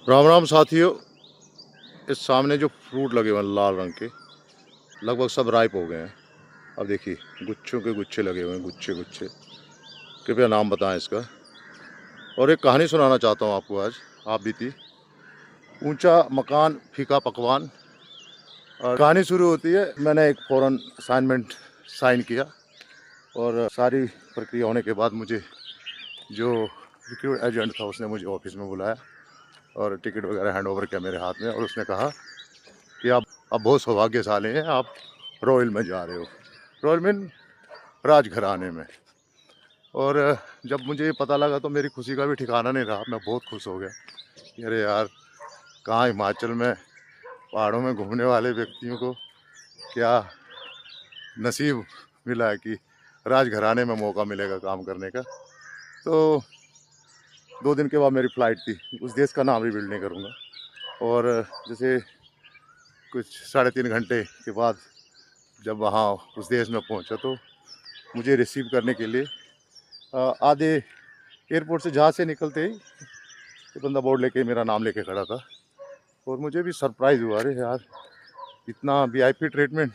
राम राम साथियों। इस सामने जो फ्रूट लगे हुए हैं लाल रंग के, लगभग सब राइप हो गए हैं। अब देखिए गुच्छों के गुच्छे लगे हुए हैं, गुच्छे गुच्छे। कृपया नाम बताएं इसका। और एक कहानी सुनाना चाहता हूँ आपको आज। आप भी थी। ऊंचा मकान फीका पकवान। और कहानी शुरू होती है, मैंने एक फ़ौरन असाइनमेंट साइन किया और सारी प्रक्रिया होने के बाद मुझे जो रिक्रूट एजेंट था उसने मुझे ऑफिस में बुलाया और टिकट वगैरह हैंड ओवर किया मेरे हाथ में। और उसने कहा कि आप बहुत सौभाग्यशाली हैं, आप रॉयल में जा रहे हो। रॉयल में राजघराने में। और जब मुझे ये पता लगा तो मेरी खुशी का भी ठिकाना नहीं रहा। मैं बहुत खुश हो गया कि अरे यार, कहाँ हिमाचल में पहाड़ों में घूमने वाले व्यक्तियों को क्या नसीब मिला है कि राजघराने में मौका मिलेगा काम करने का। तो 2 दिन के बाद मेरी फ़्लाइट थी। उस देश का नाम रिवील नहीं करूँगा। और जैसे कुछ 3.5 घंटे के बाद जब वहाँ उस देश में पहुँचा तो मुझे रिसीव करने के लिए आधे एयरपोर्ट से जहाँ से निकलते ही ये बंदा बोर्ड लेके मेरा नाम लेके खड़ा था। और मुझे भी सरप्राइज़ हुआ, अरे यार इतना वीआईपी ट्रीटमेंट।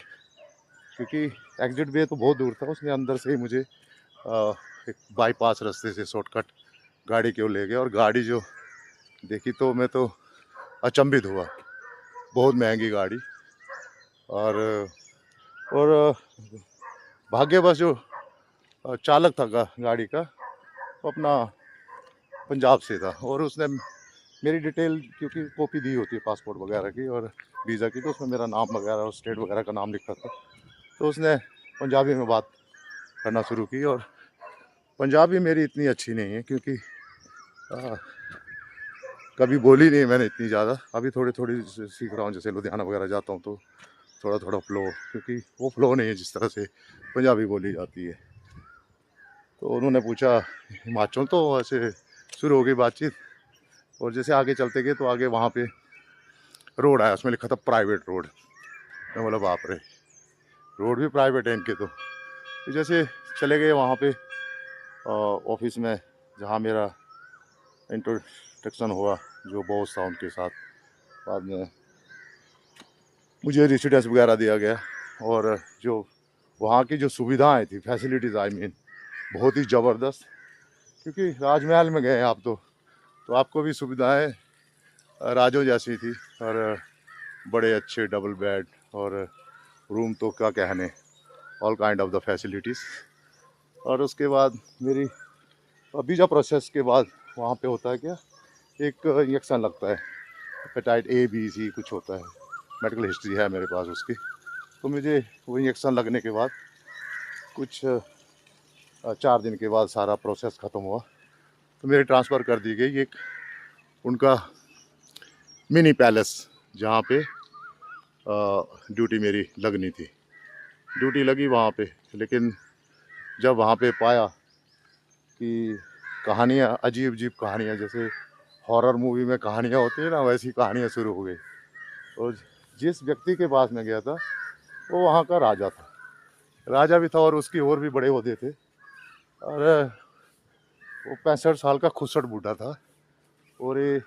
क्योंकि एग्जिट वे तो बहुत दूर था, उसने अंदर से ही मुझे एक बाईपास रास्ते से शॉर्टकट गाड़ी क्यों ले गया। और गाड़ी जो देखी तो मैं तो अचंभित हुआ। बहुत महंगी गाड़ी। और भाग्यवश जो चालक था गाड़ी का, वो अपना पंजाब से था। और उसने मेरी डिटेल, क्योंकि कॉपी दी होती है पासपोर्ट वगैरह की और वीज़ा की, तो उसमें मेरा नाम वगैरह और स्टेट वगैरह का नाम लिखा था। तो उसने पंजाबी में बात करना शुरू की। और पंजाबी मेरी इतनी अच्छी नहीं है क्योंकि कभी बोली नहीं मैंने इतनी ज़्यादा। अभी थोड़ी थोड़ी सीख रहा हूँ। जैसे लुधियाना वगैरह जाता हूँ तो थोड़ा थोड़ा फ्लो, क्योंकि वो फ्लो नहीं है जिस तरह से पंजाबी बोली जाती है। तो उन्होंने पूछा हिमाचल, तो ऐसे शुरू हो गई बातचीत। और जैसे आगे चलते गए तो आगे वहाँ पे रोड आया, उसमें लिखा था प्राइवेट रोड। मैं बोला बाप रे, रोड भी प्राइवेट है इनके। तो जैसे चले गए वहाँ पे ऑफिस में जहाँ मेरा इंट्रोडक्शन हुआ जो बॉस था उनके साथ। बाद में मुझे रेसिडेंस वगैरह दिया गया। और जो वहाँ की जो सुविधाएं थी, फैसिलिटीज़ आई मीन, बहुत ही ज़बरदस्त। क्योंकि राजमहल में गए आप तो आपको भी सुविधाएं राजों जैसी थी। और बड़े अच्छे डबल बेड और रूम तो क्या कहने, all kind of the facilities. और उसके बाद मेरी वीज़ा प्रोसेस के बाद वहाँ पे होता है क्या, एक इंजेक्शन लगता है, हेपेटाइट ए बी सी कुछ होता है, मेडिकल हिस्ट्री है मेरे पास उसकी। तो मुझे वो इंजेक्शन लगने के बाद कुछ 4 दिन के बाद सारा प्रोसेस ख़त्म हुआ। तो मेरी ट्रांसफ़र कर दी गई एक उनका मिनी पैलेस, जहाँ पे ड्यूटी मेरी लगनी थी। ड्यूटी लगी वहाँ पे, लेकिन जब वहाँ पे पाया कि कहानियाँ अजीब अजीब कहानियाँ, जैसे हॉरर मूवी में कहानियाँ होती है ना, वैसी कहानियाँ शुरू हो गई। और जिस व्यक्ति के पास में गया था वो वहाँ का राजा था। राजा भी था और उसकी और भी बड़े ओहदे थे। और वो 65 साल का खुसट बूढ़ा था। और ये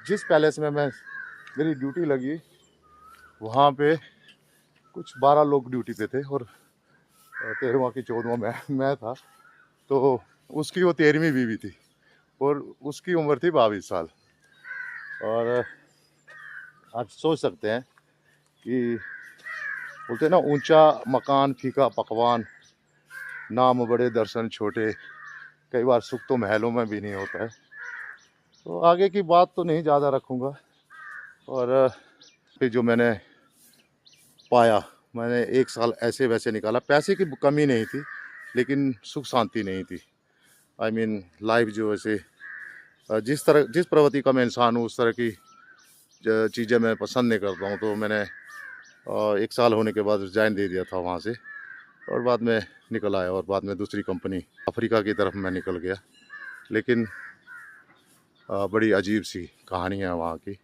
जिस पैलेस में मेरी ड्यूटी लगी, वहाँ पे कुछ 12 लोग ड्यूटी पे थे और 13वां की 14वां मैं था। तो उसकी वो 13वीं बीवी थी और उसकी उम्र थी 22 साल। और आप सोच सकते हैं कि बोलते हैं ना, ऊंचा मकान फीका पकवान, नाम बड़े दर्शन छोटे। कई बार सुख तो महलों में भी नहीं होता है। तो आगे की बात तो नहीं ज़्यादा रखूँगा। और फिर जो मैंने पाया, मैंने 1 साल ऐसे वैसे निकाला। पैसे की कमी नहीं थी, लेकिन सुख शांति नहीं थी। आई मीन लाइफ जो ऐसे जिस प्रवृत्ति का मैं इंसान हूँ उस तरह की चीज़ें मैं पसंद नहीं करता हूँ। तो मैंने 1 साल होने के बाद रिजाइन दे दिया था वहाँ से और बाद में निकल आया। और बाद में दूसरी कंपनी अफ्रीका की तरफ मैं निकल गया। लेकिन बड़ी अजीब सी कहानी है वहाँ की।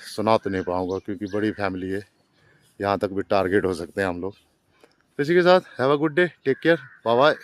सुना तो नहीं पाऊँगा क्योंकि बड़ी फैमिली है, यहाँ तक भी टारगेट हो सकते हैं हम लोग। तो इसी के साथ have a good day, take care, bye bye.